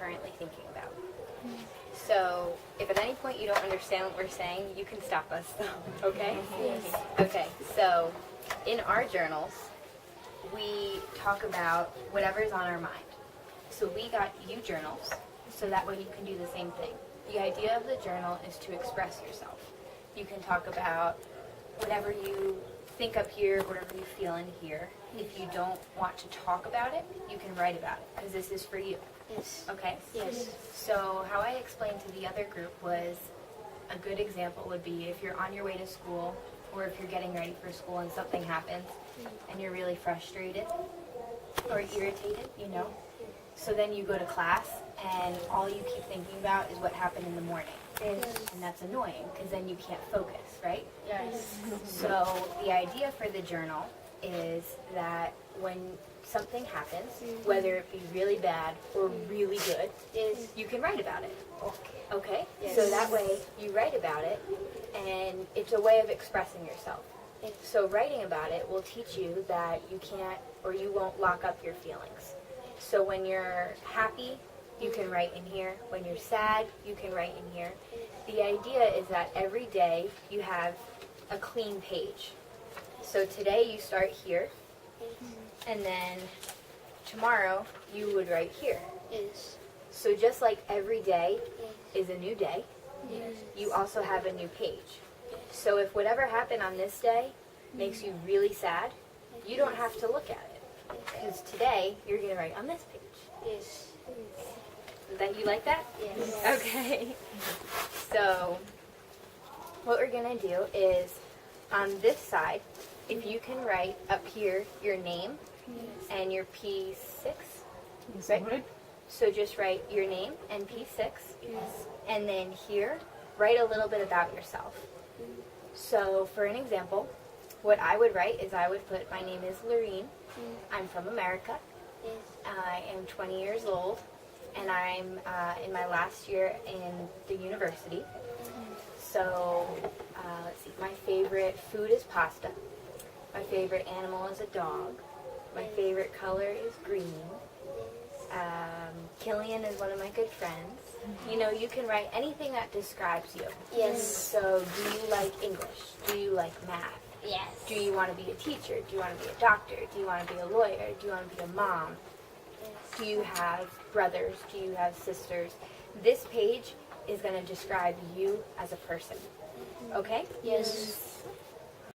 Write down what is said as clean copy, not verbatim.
currently thinking about. So if at any point you don't understand what we're saying, you can stop us, okay? Yes. Okay, so in our journals, we talk about whatever's on our mind. So we got you journals, so that way you can do the same thing. The idea of the journal is to express yourself. You can talk about whatever you think up here, whatever you feel in here. If you don't want to talk about it, you can write about it, because this is for you. Yes. Okay? Yes. So how I explained to the other group was, a good example would be if you're on your way to school, or if you're getting ready for school and something happens, and you're really frustrated or irritated, you know? So then you go to class, and all you keep thinking about is what happened in the morning. Yes. And that's annoying, because then you can't focus, right? Yes. So the idea for the journal is that when something happens, whether it be really bad or really good, Yes. you can write about it. Okay. Okay? Yes. So that way you write about it, and it's a way of expressing yourself. Yes. So writing about it will teach you that you can't or you won't lock up your feelings. So when you're happy, you can write in here. When you're sad, you can write in here. The idea is that every day you have a clean page. So today you start here, and then tomorrow you would write here. Yes. So just like every day is a new day, Yes. you also have a new page. So if whatever happened on this day makes you really sad, you don't have to look at it. Because today you're going to write on this page. Yes. That you like that? Yes. Okay. So what we're going to do is on this side, if you can write up here your name and your P6, right? So just write your name and P6. And then here, write a little bit about yourself. So for an example, what I would write is I would put, my name is Lorene. I'm from America. Yes. I am 20 years old, and I'm in my last year in the university. So let's see, my favorite food is pasta. My favorite animal is a dog. My favorite color is green. Killian is one of my good friends. You know, you can write anything that describes you. Yes. So do you like English? Do you like math? Yes. Do you want to be a teacher? Do you want to be a doctor? Do you want to be a lawyer? Do you want to be a mom? Do you have brothers? Do you have sisters? This page is going to describe you as a person. Okay? Yes.